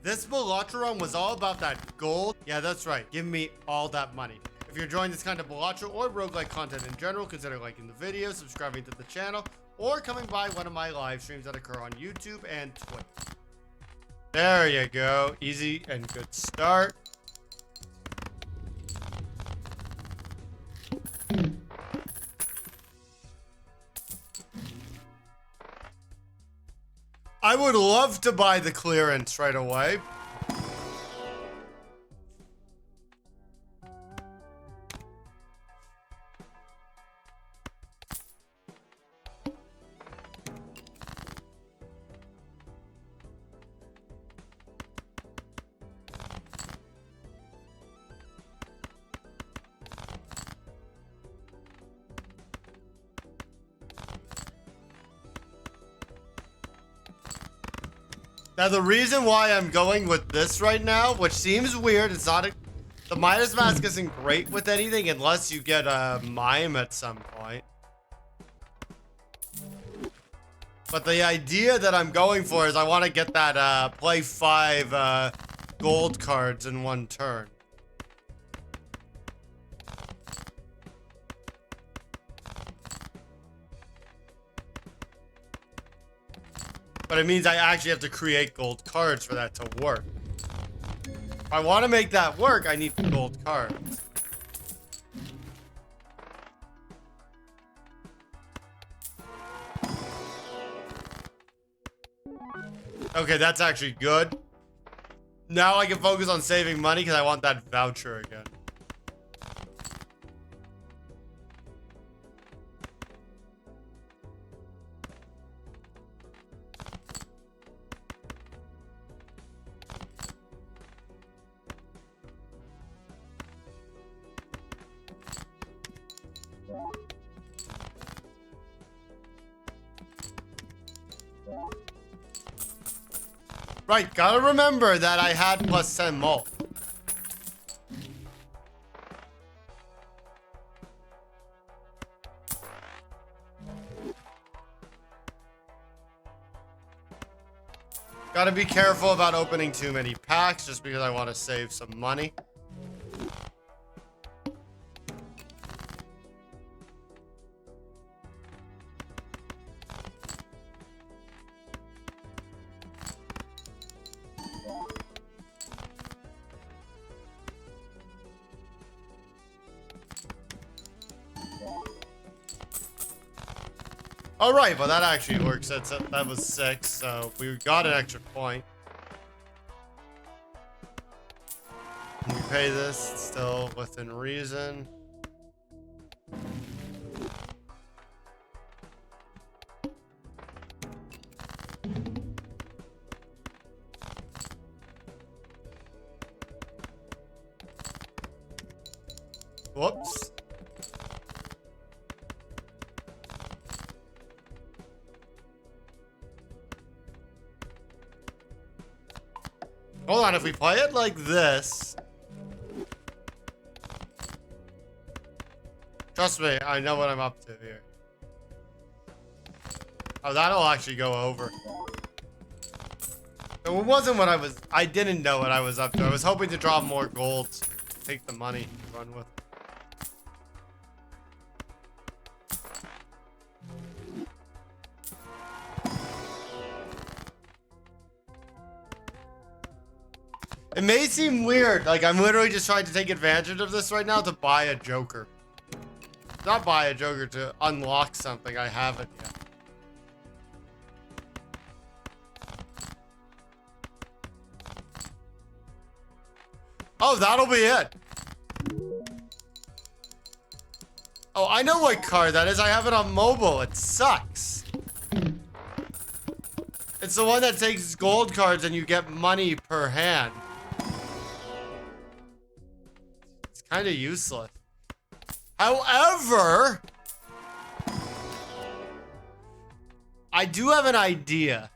This Balatro run was all about that gold. Yeah, that's right. Give me all that money. If you're enjoying this kind of Balatro or roguelike content in general, consider liking the video, subscribing to the channel, or coming by one of my live streams that occur on YouTube and Twitch. There you go. Easy and good start. I would love to buy the clearance right away. Now, the reason why I'm going with this right now, which seems weird, it's not the Midas Mask isn't great with anything unless you get a mime at some point. But the idea that I'm going for is I want to get that play 5 gold cards in one turn. But it means I actually have to create gold cards for that to work. If I want to make that work, I need the gold cards. Okay, that's actually good. Now I can focus on saving money because I want that voucher again. Right, gotta remember that I had plus 10 mult. Gotta be careful about opening too many packs just because I want to save some money. All right, well that actually works. That was 6, so we got an extra point. We pay this still within reason. Whoops. Hold on, if we play it like this... Trust me, I know what I'm up to here. Oh, that'll actually go over. So it wasn't what I didn't know what I was up to. I was hoping to draw more golds. Take the money, run with it. It may seem weird, like I'm literally just trying to take advantage of this right now to buy a Joker. Not buy a Joker, to unlock something I haven't yet. Oh, that'll be it. Oh, I know what card that is. I have it on mobile. It sucks. It's the one that takes gold cards and you get money per hand. Kind of useless. However, I do have an idea.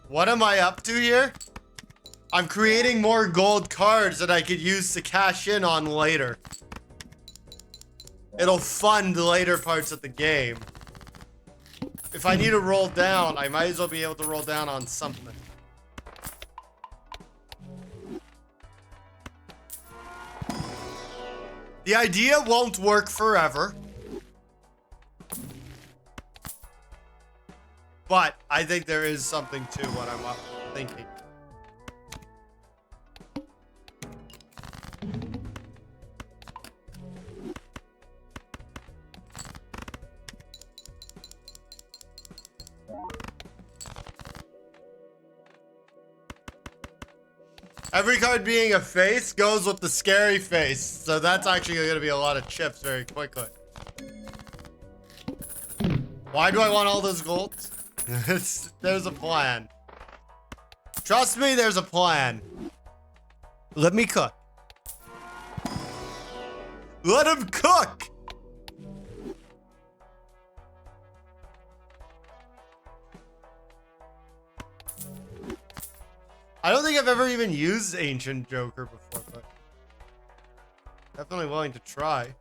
What am I up to here? I'm creating more gold cards that I could use to cash in on later. It'll fund later parts of the game. If I need to roll down, I might as well be able to roll down on something. The idea won't work forever. But I think there is something to what I'm thinking. Every card being a face goes with the scary face, so that's actually going to be a lot of chips very quickly. Why do I want all those golds? There's a plan. Trust me, there's a plan. Let me cook. Let him cook! I don't think I've ever even used Ancient Joker before, but definitely willing to try.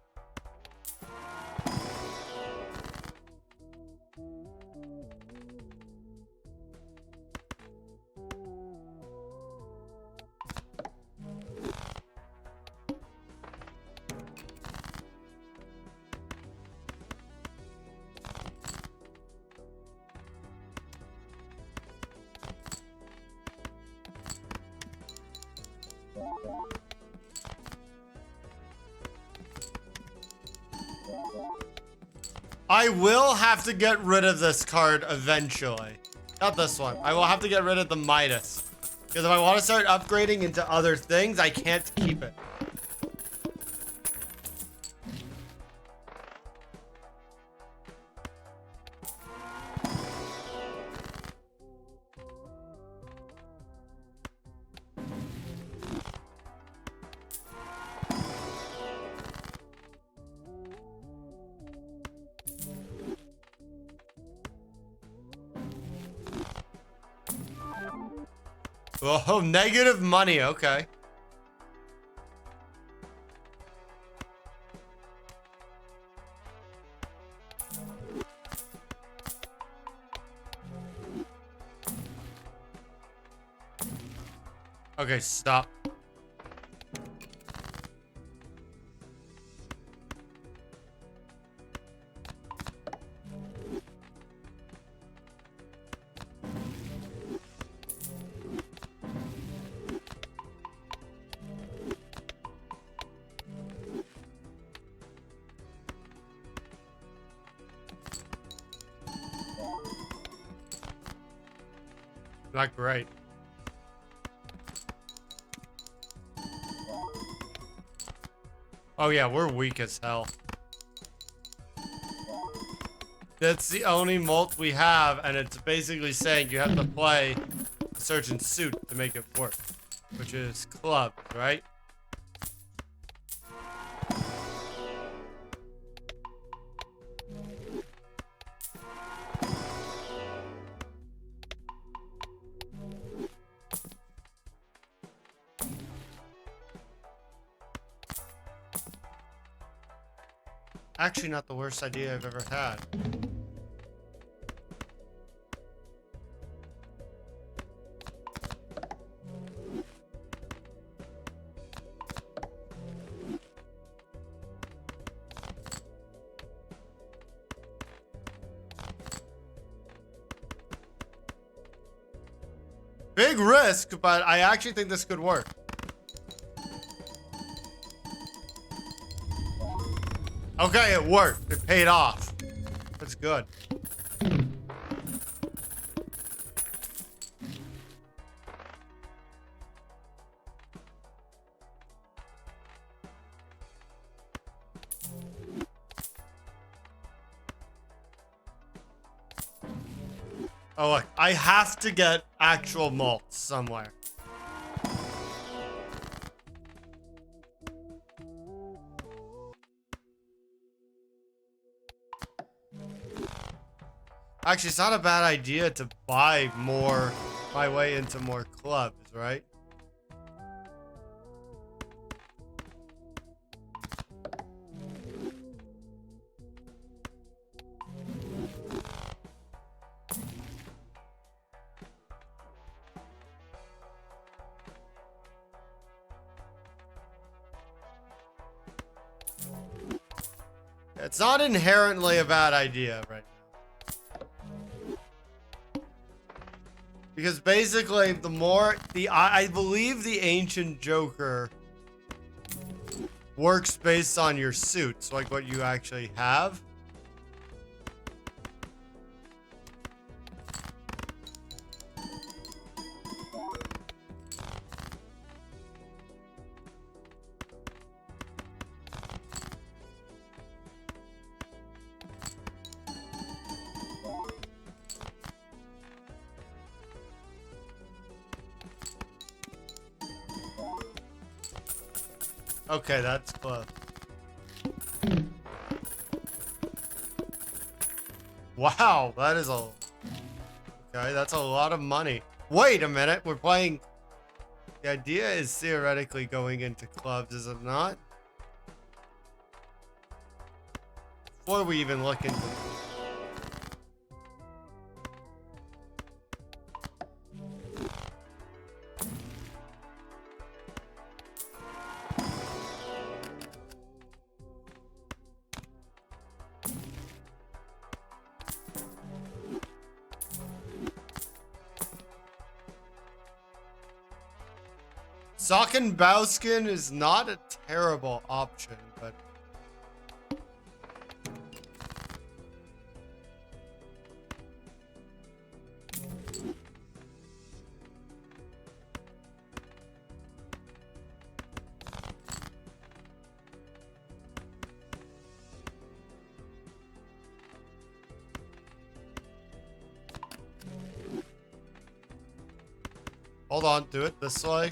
I will have to get rid of this card eventually. Not this one. I will have to get rid of the Midas. Because if I want to start upgrading into other things, I can't keep it. Oh, negative money. Okay. Okay, stop. Not great. Oh yeah, we're weak as hell. That's the only mult we have, and it's basically saying you have to play a certain suit to make it work. Which is club, right? Actually, not the worst idea I've ever had. Big risk, but I actually think this could work. Okay, it worked. It paid off. That's good. Oh, look. I have to get actual malts somewhere. Actually, it's not a bad idea to buy more my way into more clubs, right? It's not inherently a bad idea right now. Because basically, the more I believe the ancient Joker works based on your suits, like what you actually have. Okay, that's close. Wow, that is a... Okay, that's a lot of money. Wait a minute, we're playing... The idea is theoretically going into clubs, is it not? Before we even look into... Sockenbausken is not a terrible option, but... Hold on, do it this way.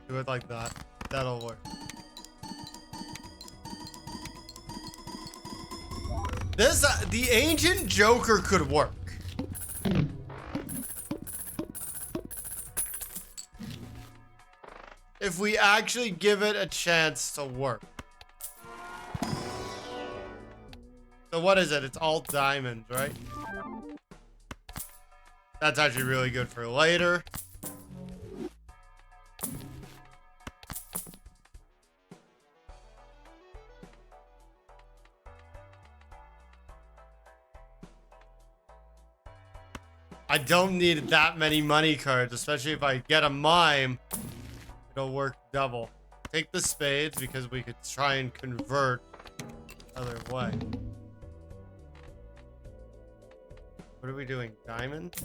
Do it like that. That'll work. This, the ancient Joker could work. If we actually give it a chance to work. So what is it? It's all diamonds, right? That's actually really good for later. I don't need that many money cards, especially if I get a mime. It'll work double. Take the spades because we could try and convert the other way. What are we doing? Diamond?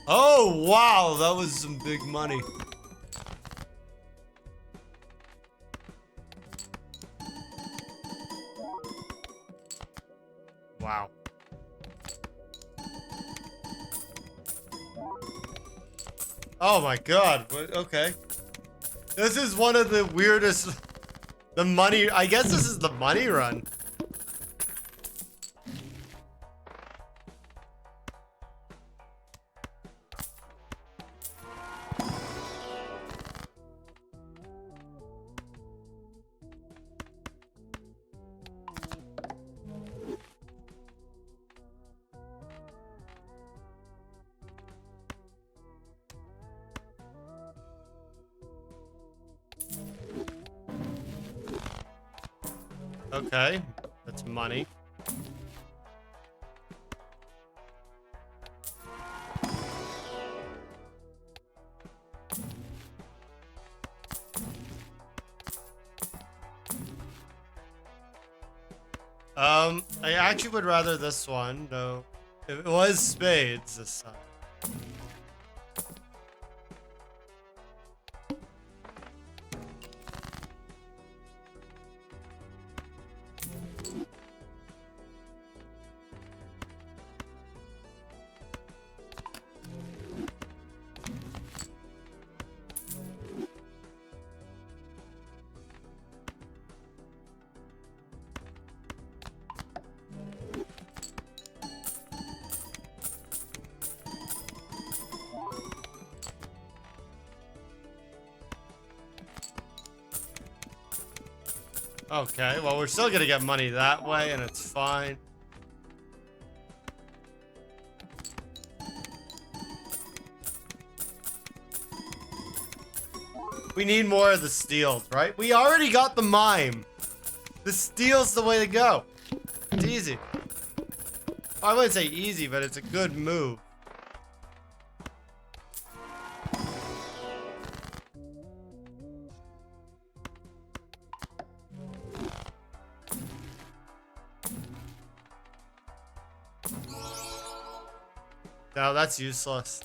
Oh, wow, that was some big money. Wow. Oh my god, okay. This is one of the weirdest... The money... I guess this is the money run. Okay, that's money. I actually would rather this one, though. It was spades this time. Okay, well, we're still gonna get money that way, and it's fine. We need more of the steals, right? We already got the mime. The steal's the way to go. It's easy. I wouldn't say easy, but it's a good move. No, that's useless.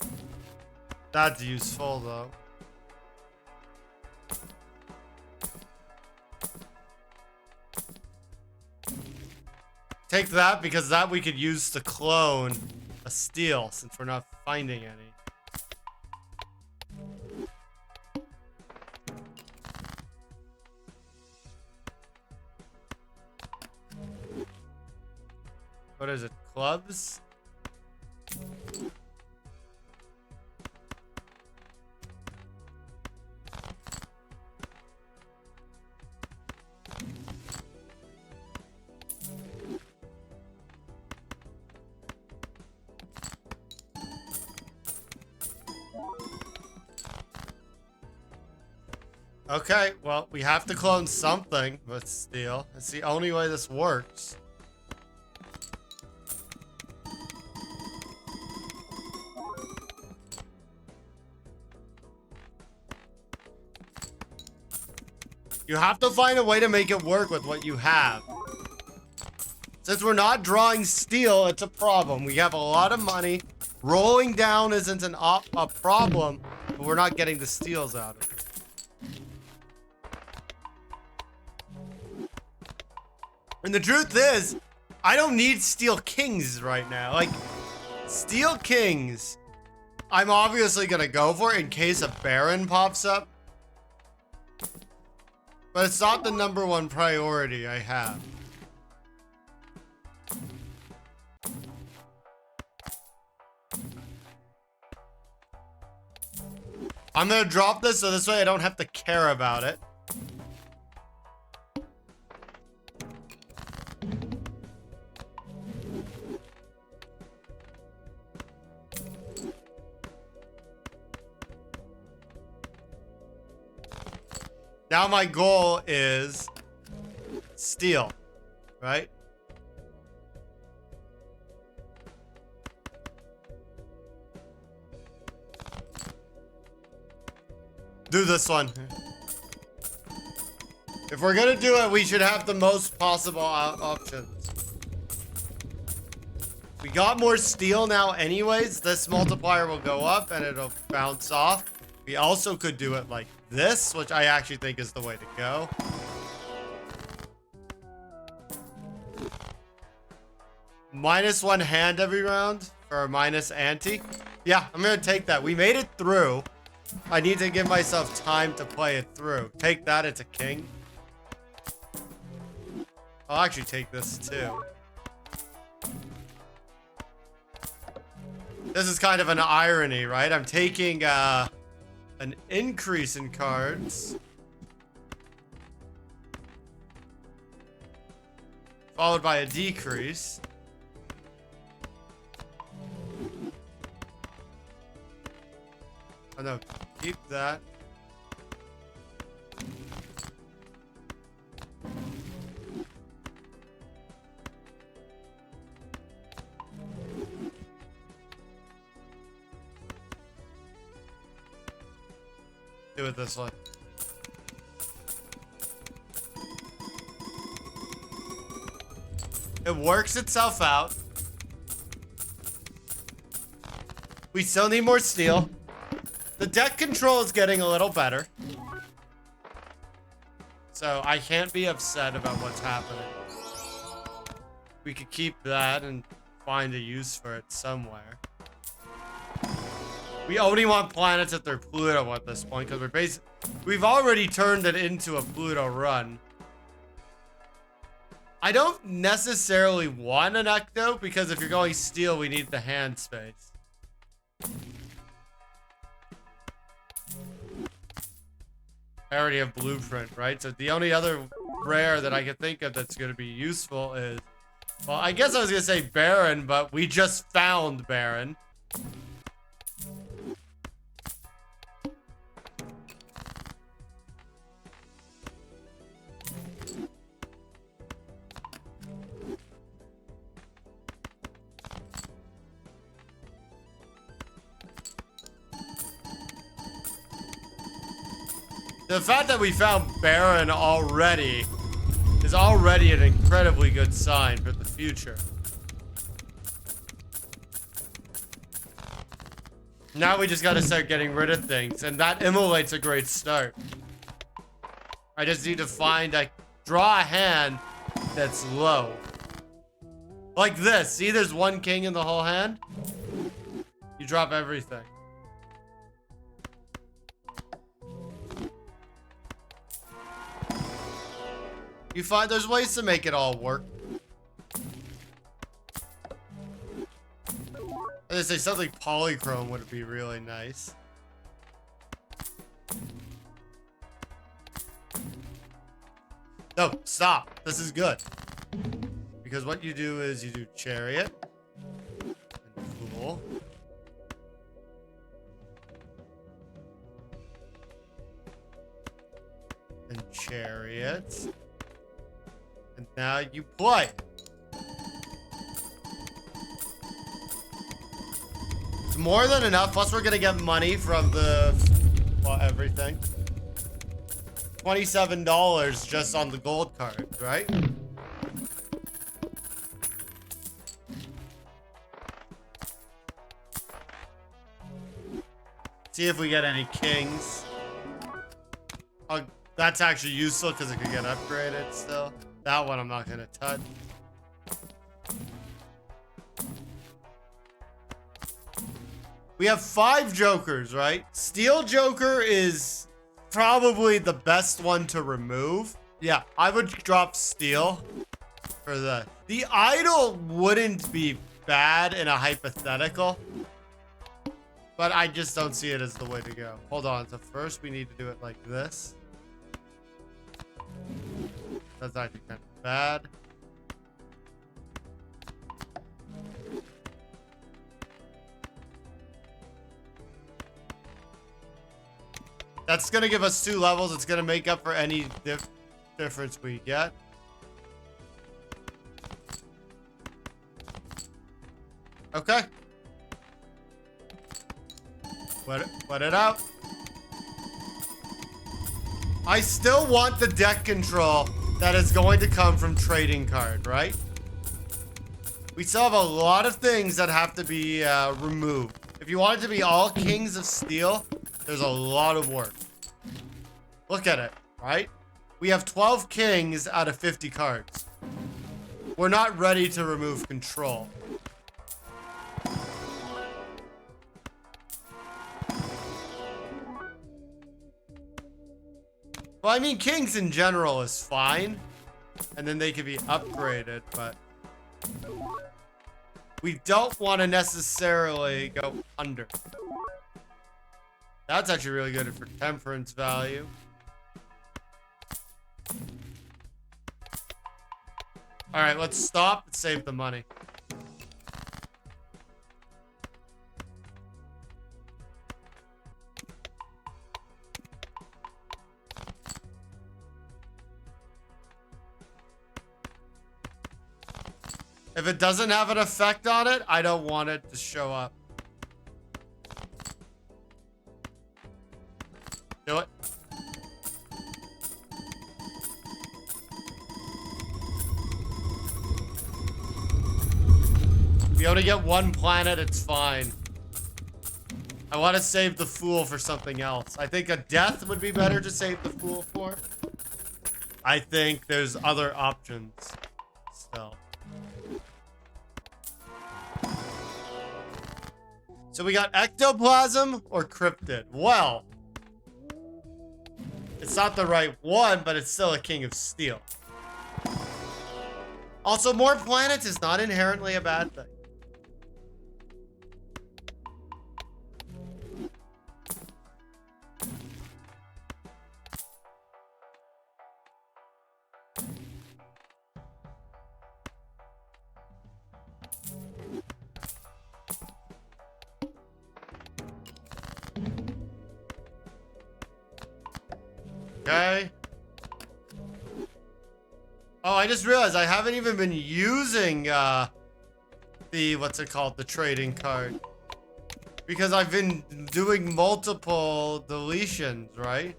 That's useful, though. Take that, because that we could use to clone a steal, since we're not finding any. What is it? Clubs? Okay, well, we have to clone something with steel. It's the only way this works. You have to find a way to make it work with what you have. Since we're not drawing steel, it's a problem. We have a lot of money. Rolling down isn't a problem, but we're not getting the steals out of it. And the truth is, I don't need steel kings right now. Like, steel kings, I'm obviously gonna go for in case a baron pops up. But it's not the #1 priority I have. I'm gonna drop this so this way I don't have to care about it. Now my goal is steal, right? Do this one. If we're gonna do it, we should have the most possible options. We got more steel now anyways. This multiplier will go up and it'll bounce off. We also could do it like this, which I actually think is the way to go. -1 hand every round for a minus ante. Yeah, I'm gonna take that. We made it through. I need to give myself time to play it through. Take that, it's a king. I'll actually take this too. This is kind of an irony, right? I'm taking an increase in cards, followed by a decrease. Oh no, keep that. Do it this way. It works itself out. We still need more steel. The deck control is getting a little better. So I can't be upset about what's happening. We could keep that and find a use for it somewhere. We only want planets if they're Pluto at this point, because we've already turned it into a Pluto run. I don't necessarily want an Ecto, because if you're going steel, we need the hand space. I already have blueprint, right? So the only other rare that I can think of that's going to be useful is... Well, I guess I was going to say Baron, but we just found Baron. The fact that we found Baron already is already an incredibly good sign for the future. Now we just gotta start getting rid of things, and that immolate's a great start. I just need to draw a hand that's low. Like this. See, there's one king in the whole hand. You drop everything. You find there's ways to make it all work. I say something polychrome would be really nice. No, stop. This is good. Because what you do is you do chariot. And fool. And chariot. And now you play. It's more than enough. Plus, we're gonna get money from everything. $27 just on the gold cards, right? See if we get any kings. That's actually useful because it could get upgraded still. That one I'm not gonna touch. We have 5 jokers, right? Steel Joker is probably the best one to remove. Yeah, I would drop steel for the idol wouldn't be bad in a hypothetical, but I just don't see it as the way to go. Hold on, so first we need to do it like this. That's actually kind of bad. That's gonna give us 2 levels. It's gonna make up for any difference we get. Okay. Let it out. I still want the deck control that is going to come from trading card, right? We still have a lot of things that have to be removed. If you want it to be all kings of steel, there's a lot of work. Look at it, right? We have 12 kings out of 50 cards. We're not ready to remove control. Well, I mean, kings in general is fine. And then they can be upgraded, but we don't want to necessarily go under. That's actually really good for temperance value. All right, let's stop and save the money. If it doesn't have an effect on it, I don't want it to show up. Do it. If you only get one planet, it's fine. I want to save the Fool for something else. I think a death would be better to save the Fool for. I think there's other options still. So we got ectoplasm or cryptid. Well, it's not the right one, but it's still a king of steel. Also, more planets is not inherently a bad thing. Okay. Oh, I just realized I haven't even been using what's it called? The trading card. Because I've been doing multiple deletions, right?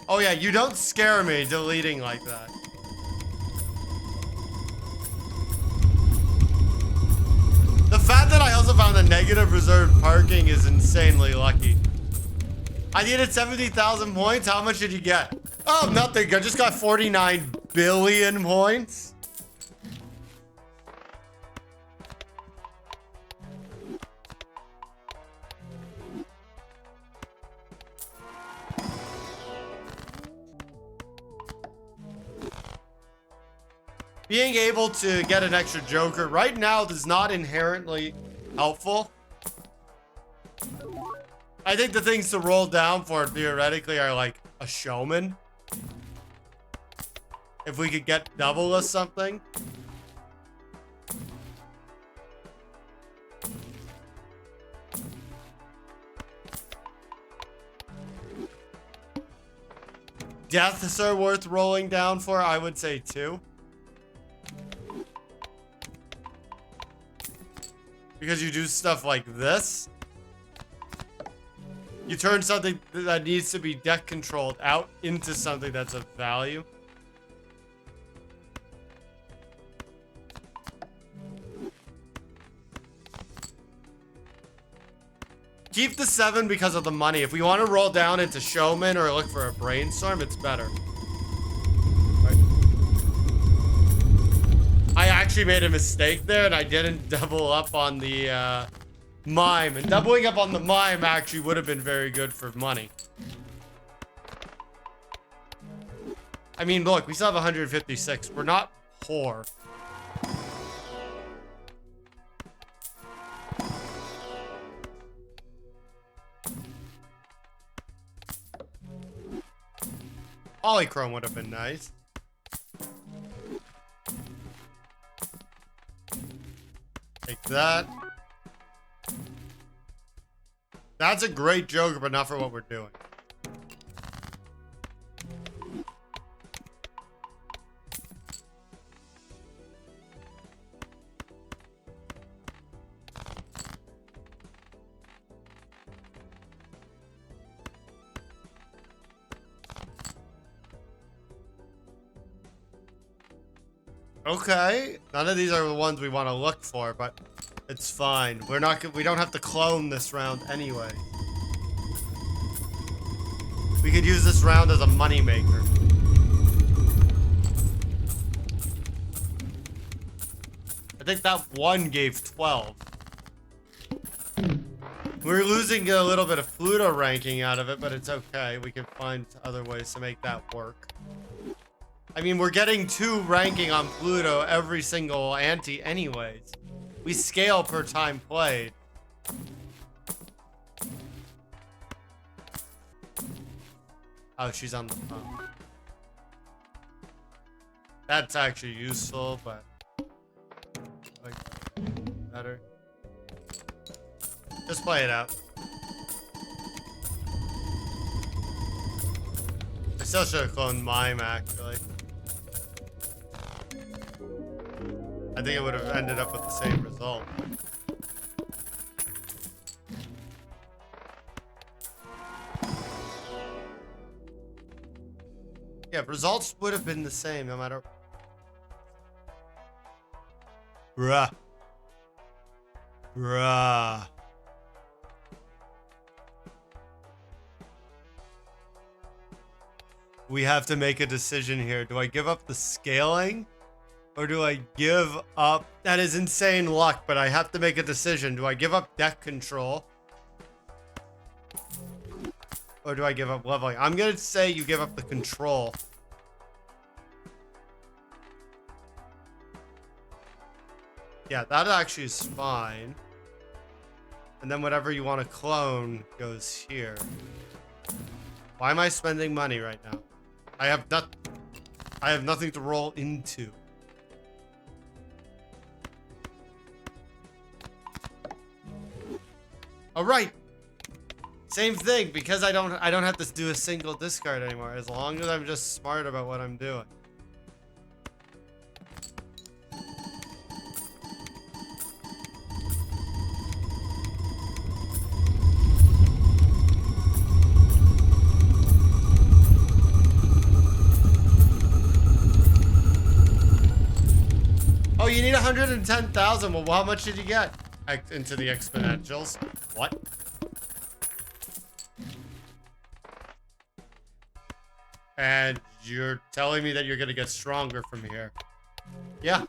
Oh yeah, you don't scare me deleting like that. The fact that I also found the negative reserved parking is insanely lucky. I needed 70,000 points. How much did you get? Oh, nothing. I just got 49 billion points. Being able to get an extra Joker right now is not inherently helpful. I think the things to roll down for theoretically are like a showman. If we could get double or something. Deaths are worth rolling down for, I would say 2. Because you do stuff like this. You turn something that needs to be deck controlled out into something that's of value. Keep the 7 because of the money. If we want to roll down into showman or look for a brainstorm, it's better. I actually made a mistake there and I didn't double up on the mime. And doubling up on the mime actually would have been very good for money. I mean, look, we still have 156. We're not poor. Polychrome would have been nice. Take that. That's a great Joker, but not for what we're doing. Okay, none of these are the ones we want to look for, but it's fine. We don't have to clone this round anyway. We could use this round as a moneymaker. I think that one gave 12. We're losing a little bit of Pluto ranking out of it, but it's okay. We can find other ways to make that work. I mean, we're getting 2 ranking on Pluto every single ante anyways. We scale per time played. Oh, she's on the phone. That's actually useful, but like better. Just play it out. I still should have cloned Mime, actually. I think it would have ended up with the same result. Yeah, results would have been the same no matter. Bruh. Bruh. We have to make a decision here. Do I give up the scaling? Or do I give up... That is insane luck, but I have to make a decision. Do I give up deck control? Or do I give up leveling? I'm going to say you give up the control. Yeah, that actually is fine. And then whatever you want to clone goes here. Why am I spending money right now? I have nothing to roll into. All right. Same thing, because I don't have to do a single discard anymore, as long as I'm just smart about what I'm doing. Oh, you need 110,000. Well, how much did you get? Into the exponentials. What? And you're telling me that you're gonna get stronger from here. Yeah.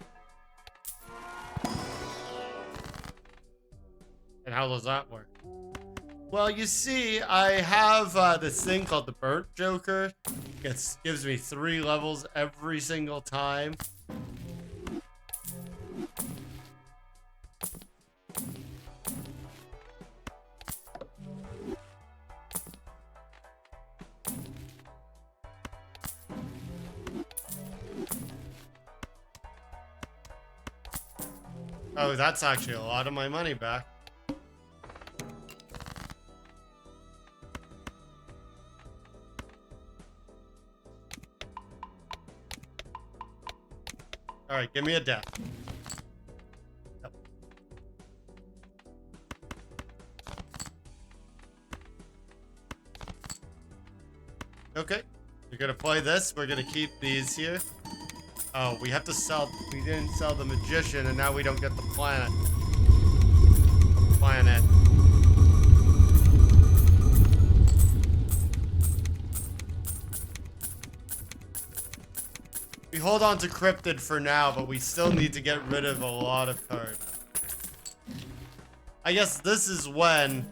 And how does that work? Well, you see, I have this thing called the Balatro Joker. Gives me 3 levels every single time. Oh, that's actually a lot of my money back. All right, give me a death. Yep. Okay, you're gonna play this. We're gonna keep these here. Oh, we have to sell. We didn't sell the magician, and now we don't get the planet. Planet. We hold on to cryptid for now, but we still need to get rid of a lot of cards. I guess this is when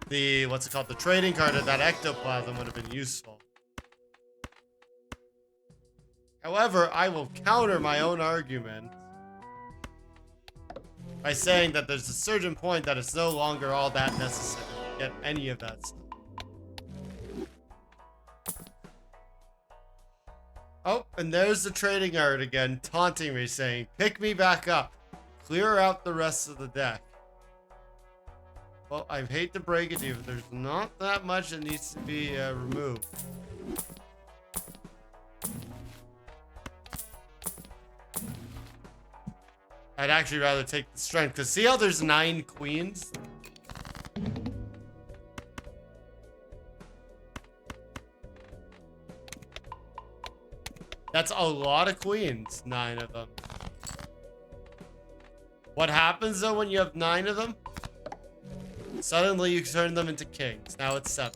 the, what's it called, the trading card of that ectoplasm would have been useful. However, I will counter my own argument by saying that there's a certain point that it's no longer all that necessary to get any of that stuff. Oh, and there's the trading art again, taunting me, saying, pick me back up. Clear out the rest of the deck. Well, I hate to break it to you, but there's not that much that needs to be removed. I'd actually rather take the strength, because see how there's 9 queens? That's a lot of queens, 9 of them. What happens though when you have 9 of them? Suddenly you turn them into kings. Now it's 7.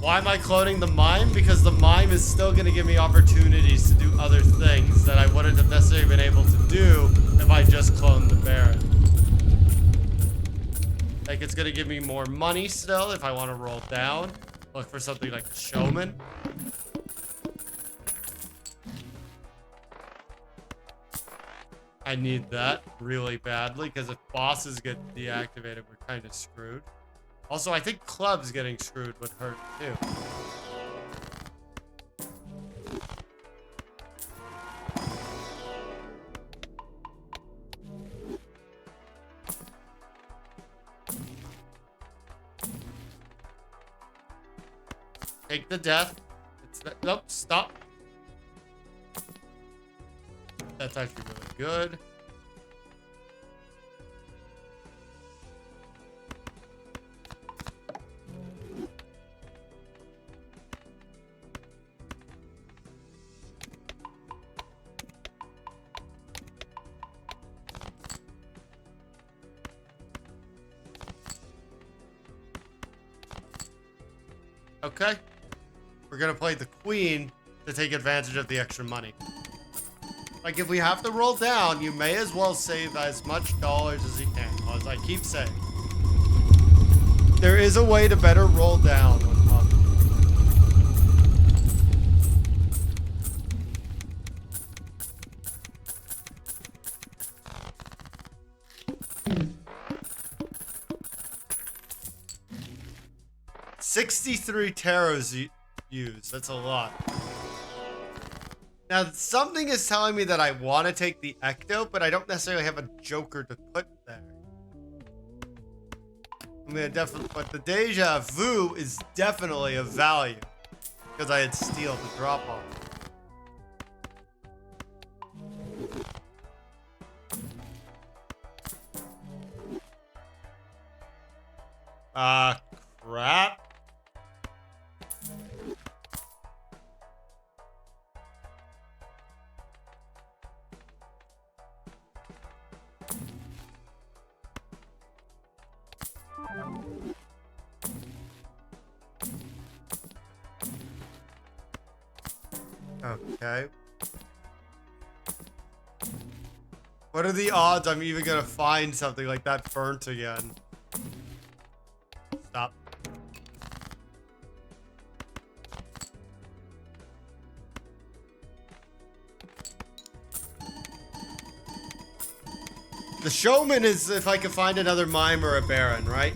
Why am I cloning the mime? Because the mime is still going to give me opportunities to do other things that I wouldn't have necessarily been able to do if I just cloned the Baron. Like, it's going to give me more money still if I want to roll down. Look for something like a showman. I need that really badly, because if bosses get deactivated, we're kind of screwed. Also, I think clubs getting screwed would hurt too. Take the death. Nope, stop. That's actually really good. Okay. We're gonna play the queen to take advantage of the extra money. Like, if we have to roll down, you may as well save as much dollars as you can. As I keep saying. There is a way to better roll down when up. $63 taros used. That's a lot. Now, something is telling me that I want to take the Ecto, but I don't necessarily have a Joker to put there. I mean, definitely, but the Deja Vu is definitely of value because I had Steel to drop on. Crap. Okay. What are the odds I'm even gonna find something like that burnt again? Stop. The showman is if I can find another mime or a baron, right?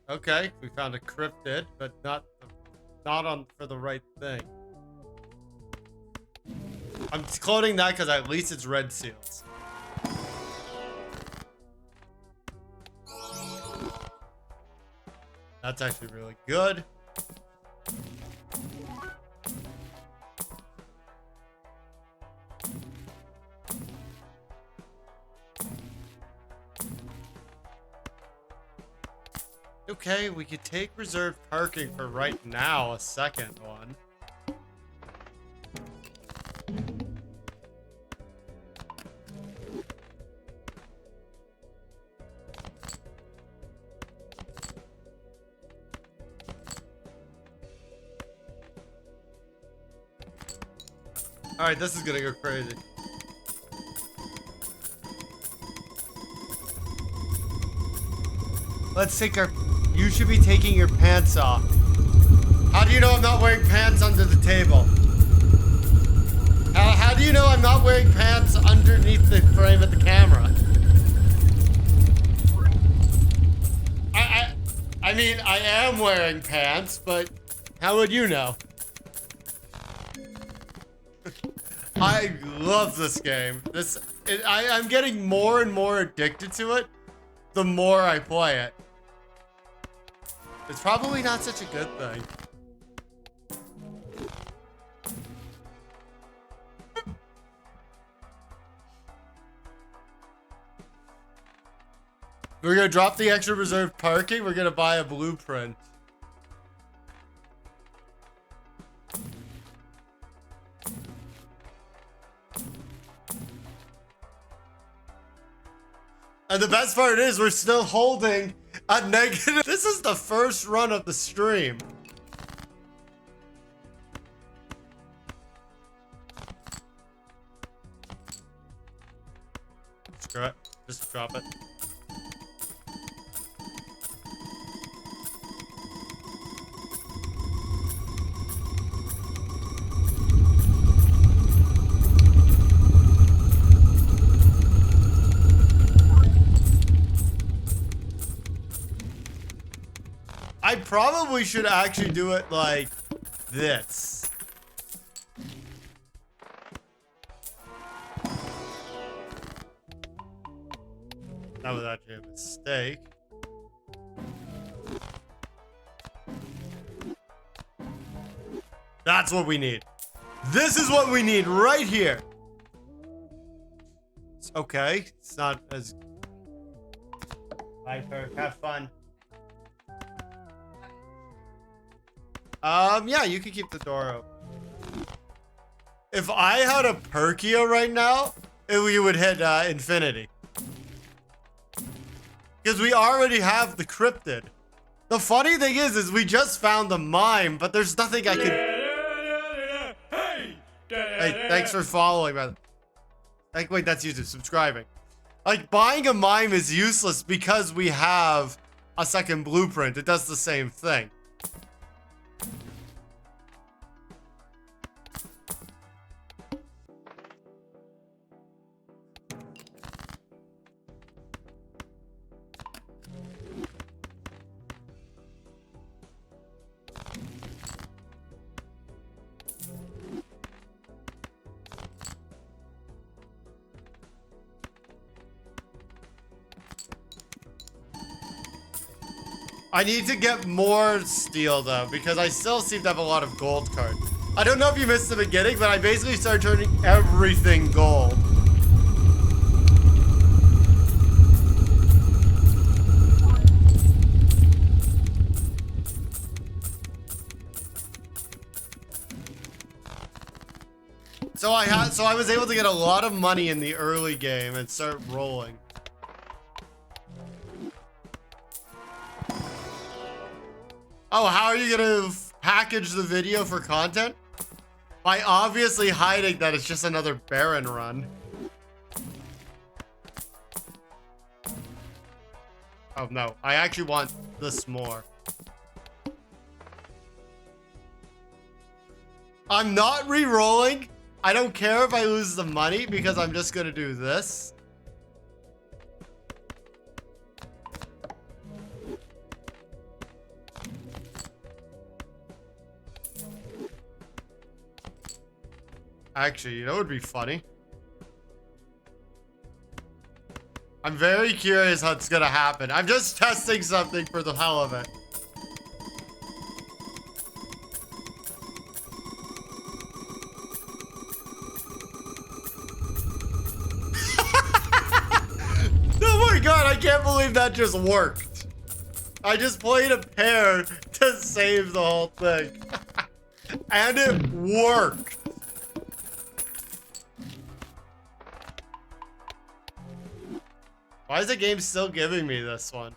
Okay, we found a cryptid, but not on for the right thing. I'm cloning that because at least it's red seals. That's actually really good. Okay, we could take reserved parking for right now, a second one. Alright, this is gonna go crazy. Let's take our... You should be taking your pants off. How do you know I'm not wearing pants under the table? How do you know I'm not wearing pants underneath the frame of the camera? I mean, I am wearing pants, but how would you know? I love this game. I'm getting more and more addicted to it the more I play it. It's probably not such a good thing. We're gonna drop the extra reserved parking. We're gonna buy a blueprint. And the best part is we're still holding a negative. This is the first run of the stream. Screw it. Just drop it. I probably should actually do it like this. That was actually a mistake. That's what we need. This is what we need right here. Okay, it's not as... Bye, Perk. Have fun. Yeah, you can keep the door open. If I had a Perkia right now, we would hit infinity. Because we already have the cryptid. The funny thing is we just found the mime, but there's nothing I can... Hey, thanks for following, brother. Like, wait, that's YouTube. Subscribing. Like, buying a mime is useless because we have a second blueprint. It does the same thing. I need to get more steel though, because I still seem to have a lot of gold cards. I don't know if you missed the beginning, but I basically started turning everything gold. So I was able to get a lot of money in the early game and start rolling. Oh, how are you gonna package the video for content? By obviously hiding that it's just another Baron run. Oh no, I actually want this more. I'm not re-rolling. I don't care if I lose the money because I'm just gonna do this. Actually, you know what would be funny? I'm very curious how it's gonna happen. I'm just testing something for the hell of it. Oh my god, I can't believe that just worked. I just played a pair to save the whole thing. And it worked. Why is the game still giving me this one?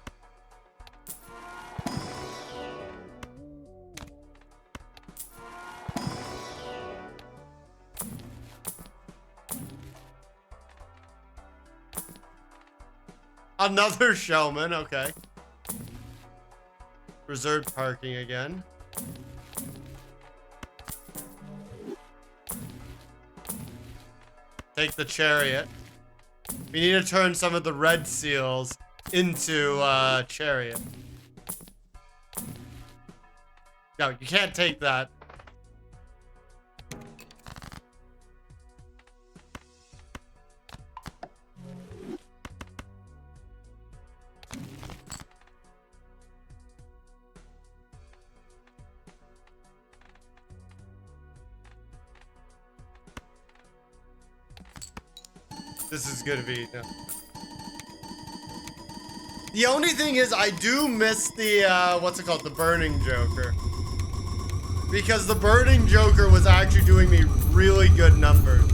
Another showman, okay. Reserved parking again. Take the chariot. We need to turn some of the red seals into chariot. No, you can't take that. This is gonna be... No. The only thing is I do miss the, what's it called? The Burning Joker. Because the Burning Joker was actually doing me really good numbers.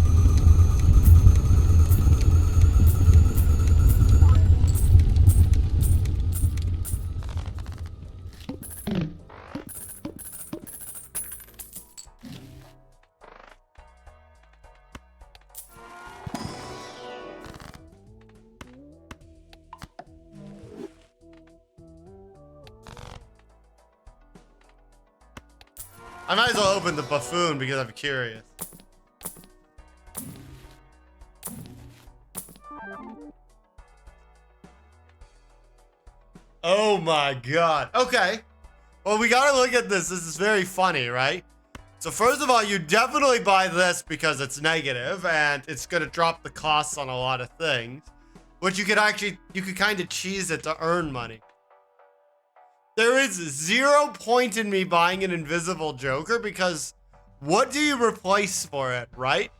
I might as well open the buffoon because I'm curious. Oh my god. Okay. Well, we gotta look at this. This is very funny, right? So first of all, you definitely buy this because it's negative and it's gonna drop the costs on a lot of things. Which you could kind of cheese it to earn money. There is 0 point in me buying an invisible Joker because what do you replace for it, right?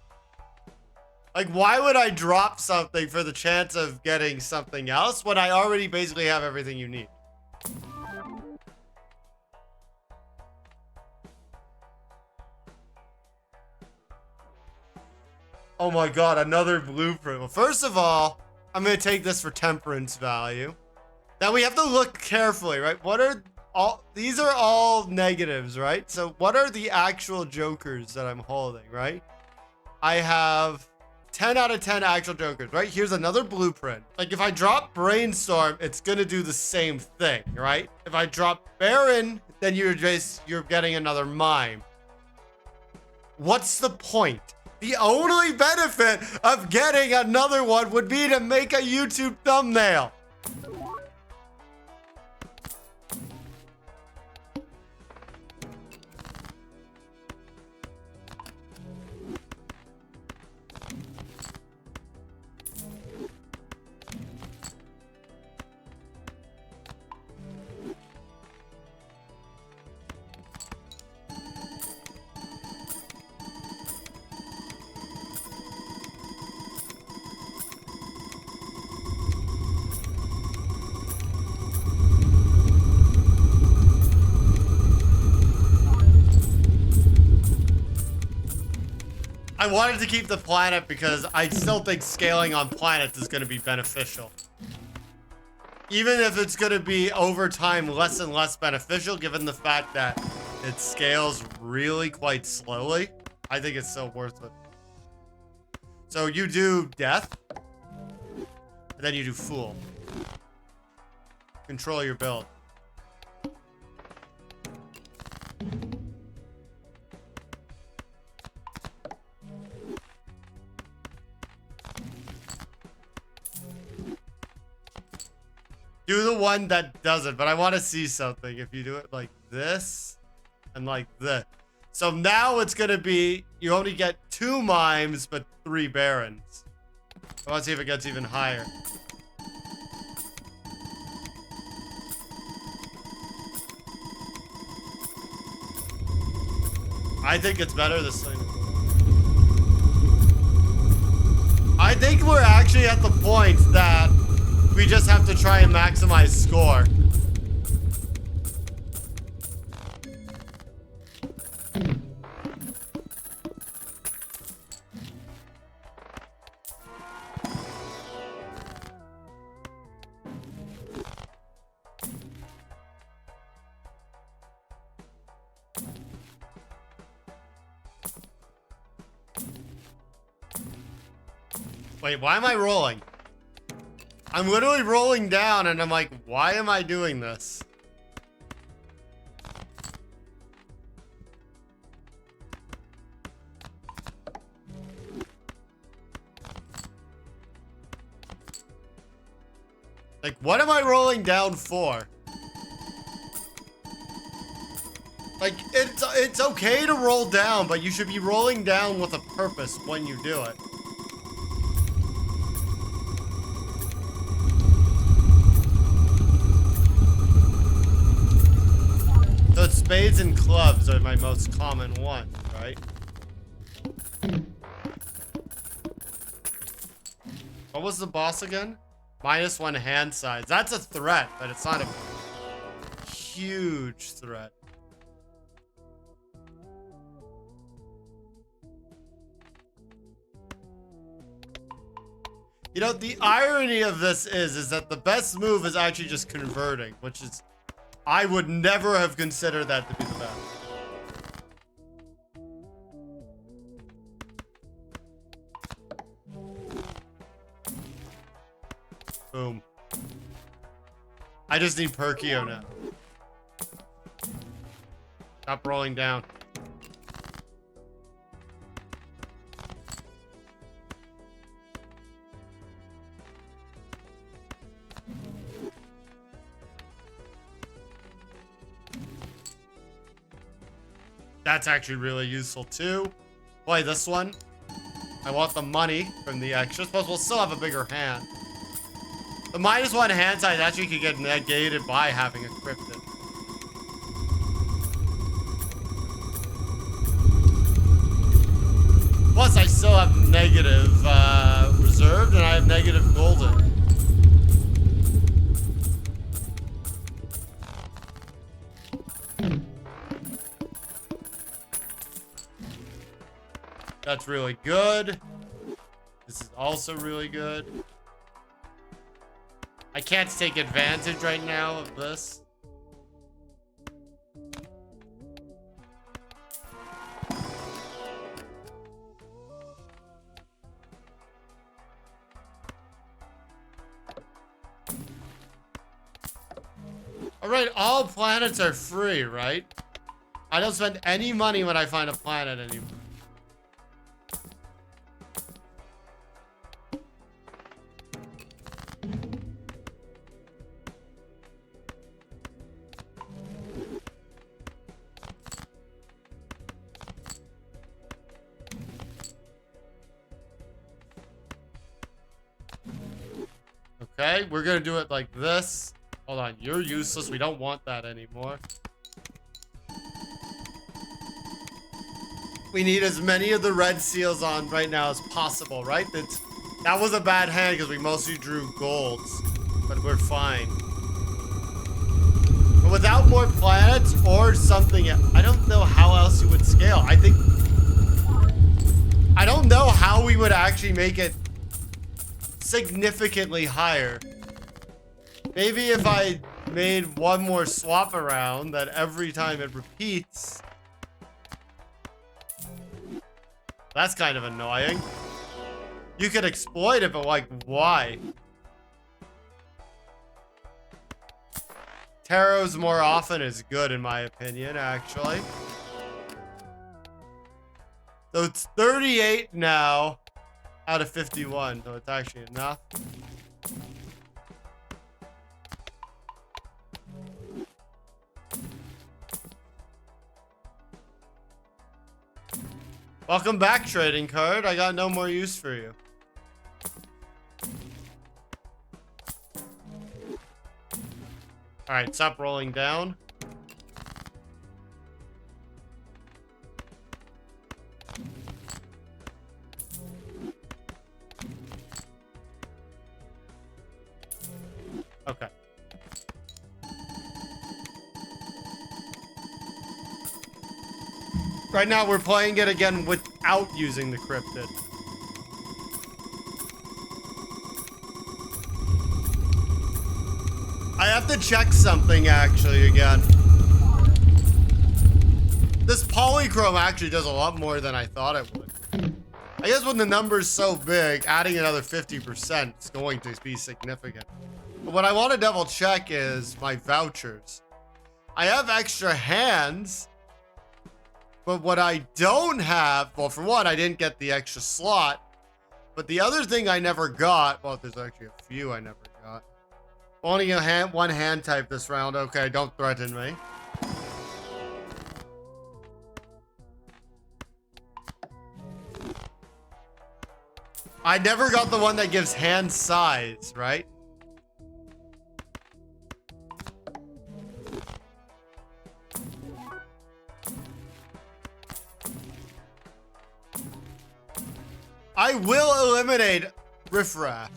Like, why would I drop something for the chance of getting something else when I already basically have everything you need? Oh my god, another blueprint. Well, first of all, I'm gonna take this for temperance value. Now we have to look carefully, right? What are all, these are all negatives, right? So what are the actual jokers that I'm holding, right? I have 10 out of 10 actual jokers, right? Here's another blueprint. Like if I drop Brainstorm, it's gonna do the same thing, right? If I drop Baron, then you're getting another Mime. What's the point? The only benefit of getting another one would be to make a YouTube thumbnail. I wanted to keep the planet because I still think scaling on planets is going to be beneficial. Even if it's going to be over time less and less beneficial, given the fact that it scales really quite slowly, I think it's still worth it. So you do Death, and then you do Fool. Control your build. Do the one that does it, but I want to see something. If you do it like this and like this. So now it's going to be, you only get 2 Mimes, but 3 Barons. I want to see if it gets even higher. I think it's better this thing. I think we're actually at the point that we just have to try and maximize score. Wait, why am I rolling? I'm literally rolling down and I'm like, why am I doing this? Like, what am I rolling down for? Like, it's okay to roll down, but you should be rolling down with a purpose when you do it. So spades and clubs are my most common ones, right? What was the boss again? -1 hand size. That's a threat, but it's not a huge threat. You know, the irony of this is that the best move is actually just converting, which is, I would never have considered that to be the best. Boom. I just need Perkio now. Stop rolling down. That's actually really useful too. Play this one. I want the money from the extras, but we'll still have a bigger hand. The -1 hand size actually could get negated by having a cryptid. Plus, I still have negative reserved, and I have negative golden. That's really good. This is also really good. I can't take advantage right now of this. Alright, all planets are free, right? I don't spend any money when I find a planet anymore. Okay, we're gonna do it like this. Hold on, you're useless. We don't want that anymore. We need as many of the red seals on right now as possible, right? That was a bad hand because we mostly drew golds, but we're fine. But without more planets or something, I don't know how else you would scale. I don't know how we would actually make it significantly higher. Maybe if I made one more swap around that every time it repeats. That's kind of annoying. You could exploit it, but like, why? Tarots more often is good in my opinion, actually. So it's 38 now out of 51, so it's actually enough. Welcome back, trading card. I got no more use for you. Alright, stop rolling down. Okay. Right now, we're playing it again without using the cryptid. I have to check something, actually, again. This polychrome actually does a lot more than I thought it would. I guess when the number's so big, adding another 50% is going to be significant. But what I want to double check is my vouchers. I have extra hands. But what I don't have, well, for one, I didn't get the extra slot. But the other thing I never got, well, there's actually a few I never got. Only one hand type this round. Okay, don't threaten me. I never got the one that gives hand size, right? I will eliminate riffraff.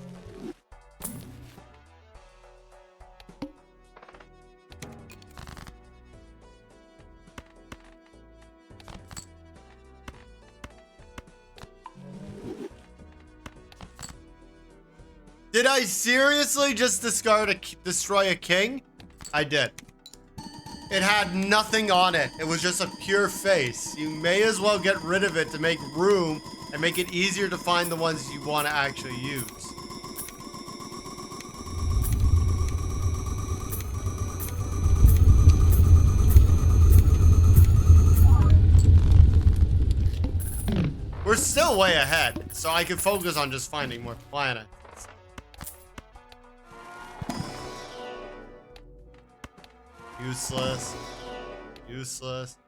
Did I seriously just destroy a king? I did. It had nothing on it. It was just a pure face. You may as well get rid of it to make room and make it easier to find the ones you want to actually use. We're still way ahead, so I can focus on just finding more planets. Useless. Useless.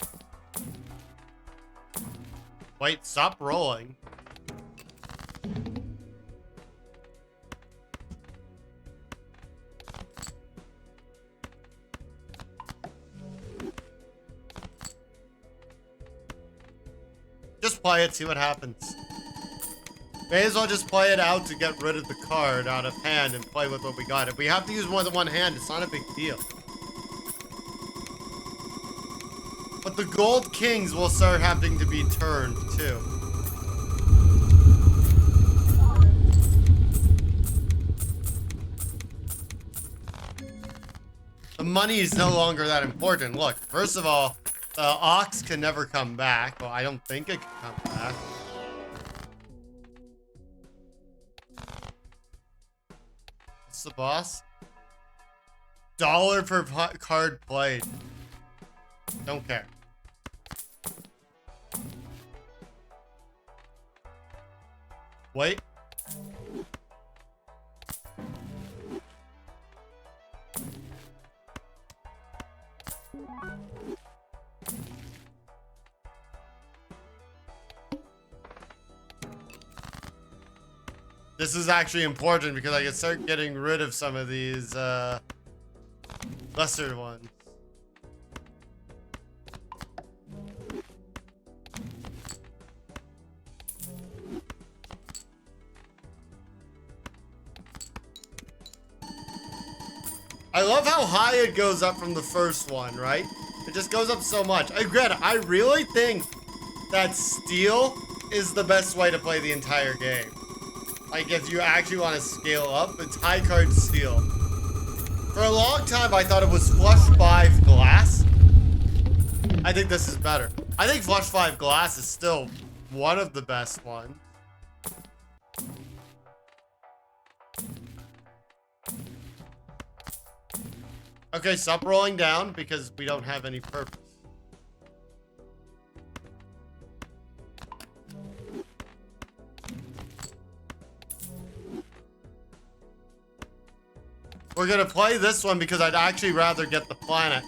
Wait, stop rolling. Just play it, see what happens. May as well just play it out to get rid of the card out of hand and play with what we got. If we have to use more than one hand, it's not a big deal. But the gold kings will start having to be turned too. The money is no longer that important. Look, first of all, the ox can never come back. Well, I don't think it can come back. What's the boss? $1 per card played. Don't care. Wait. This is actually important because I can start getting rid of some of these lesser ones. I love how high it goes up from the first one, right? It just goes up so much. Again, I really think that steel is the best way to play the entire game. Like, if you actually want to scale up, it's high card steel. For a long time, I thought it was flush 5 glass. I think this is better. I think flush 5 glass is still one of the best ones. Okay, stop rolling down because we don't have any purpose. We're gonna play this one because I'd actually rather get the planet.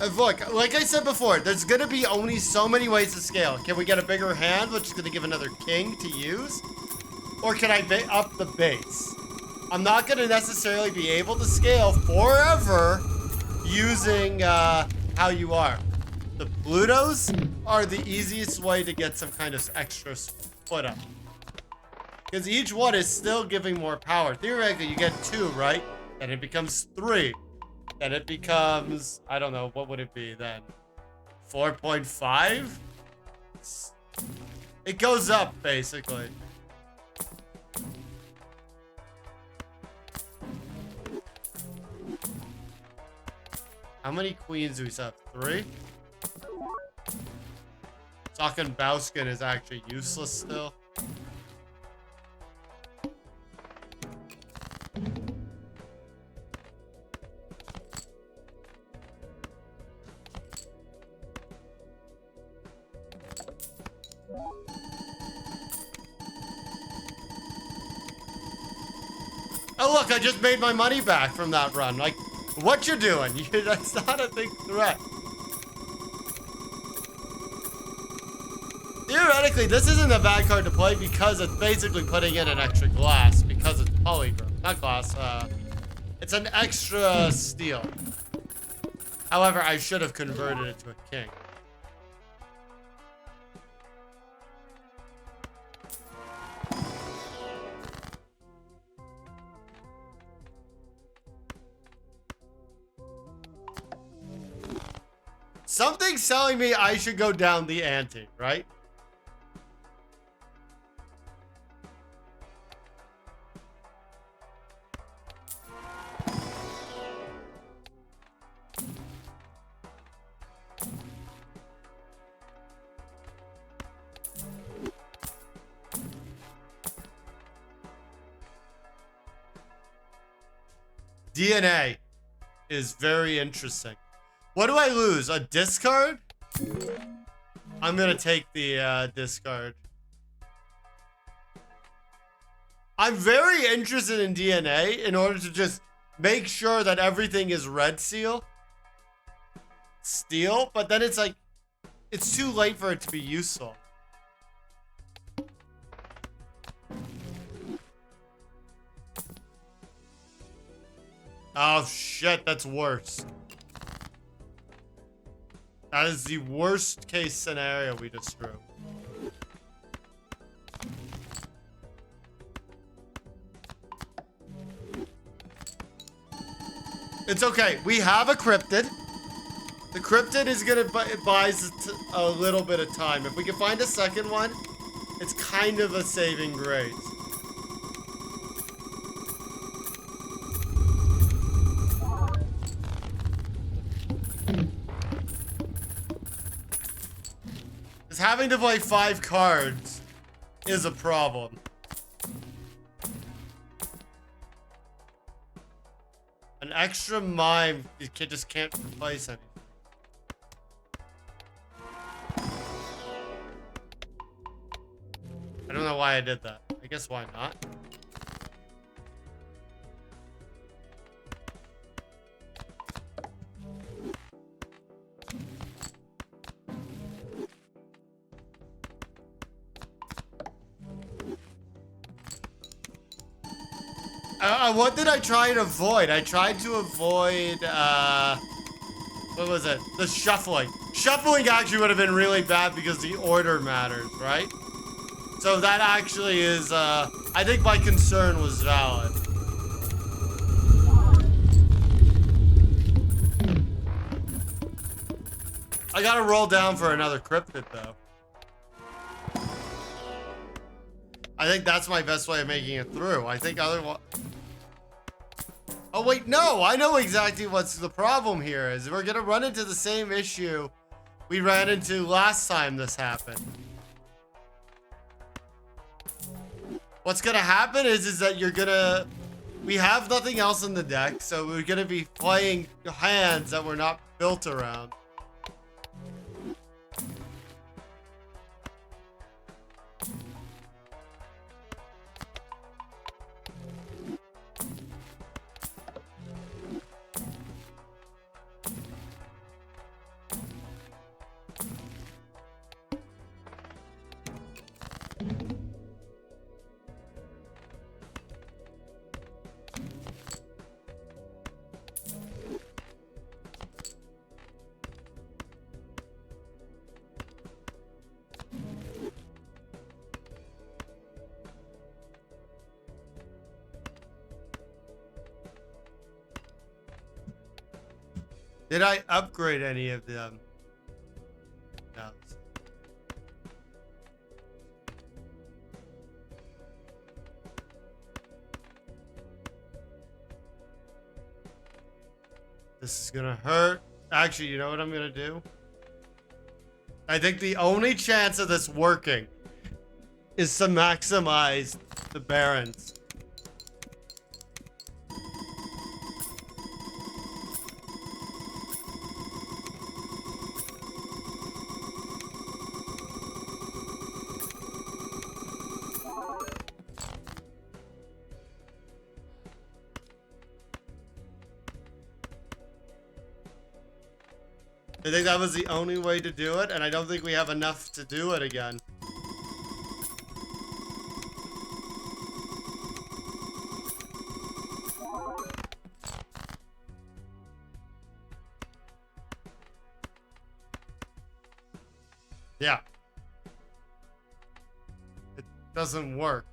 And look, like I said before, there's gonna be only so many ways to scale. Can we get a bigger hand, which is gonna give another king to use? Or can I up the base? I'm not gonna necessarily be able to scale forever using how you are. The Plutos are the easiest way to get some kind of extra split up. Because each one is still giving more power. Theoretically, you get 2, right? Then it becomes 3. Then it becomes, I don't know, what would it be then? 4.5? It goes up, basically. How many queens do we have? 3? Talking Bauskin is actually useless still. Oh look, I just made my money back from that run. Like, what you doing? That's not a big threat. Theoretically, this isn't a bad card to play because it's basically putting in an extra glass because it's polygraph. Not glass, it's an extra steel. However, I should have converted it to a king. Something's telling me I should go down the ante, right? DNA is very interesting. What do I lose? A discard? I'm gonna take the discard. I'm very interested in DNA in order to just make sure that everything is red steel, but then it's like, it's too late for it to be useful. Oh shit, that's worse. That is the worst case scenario we just drew. It's okay. We have a cryptid. The cryptid is gonna buy us a little bit of time. If we can find a second one, it's kind of a saving grace. Because having to play 5 cards is a problem. An extra mime, you just can't replace anything. I don't know why I did that. I guess why not? What did I try to avoid? I tried to avoid, what was it? The shuffling. Shuffling actually would have been really bad because the order matters, right? So that actually is, I think my concern was valid. I gotta roll down for another cryptid, though. I think that's my best way of making it through. I think otherwise... Oh, wait, no! I know exactly what's the problem here is. We're gonna run into the same issue we ran into last time this happened. What's gonna happen is that you're gonna... We have nothing else in the deck, so we're gonna be playing hands that we're not built around. Did I upgrade any of them? No. This is gonna hurt. Actually, you know what I'm gonna do? I think the only chance of this working is to maximize the Barons. I think that was the only way to do it, and I don't think we have enough to do it again. Yeah. It doesn't work.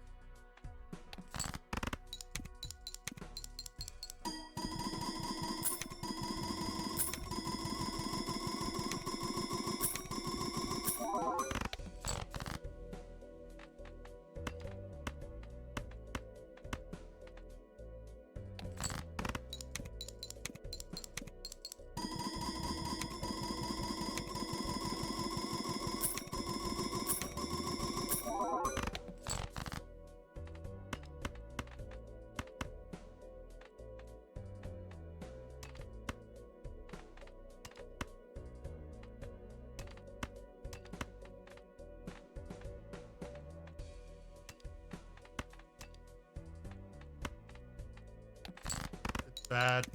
Bad.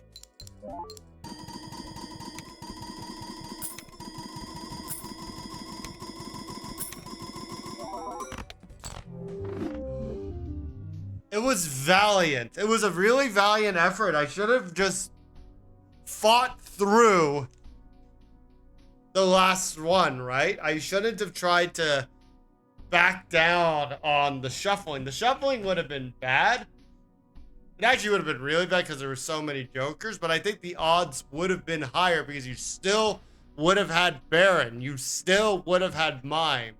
It was valiant. It was a really valiant effort. I should have just fought through the last one, right? I shouldn't have tried to back down on the shuffling. The shuffling would have been bad. It actually would have been really bad because there were so many Jokers, but I think the odds would have been higher because you still would have had Baron. You still would have had Mime.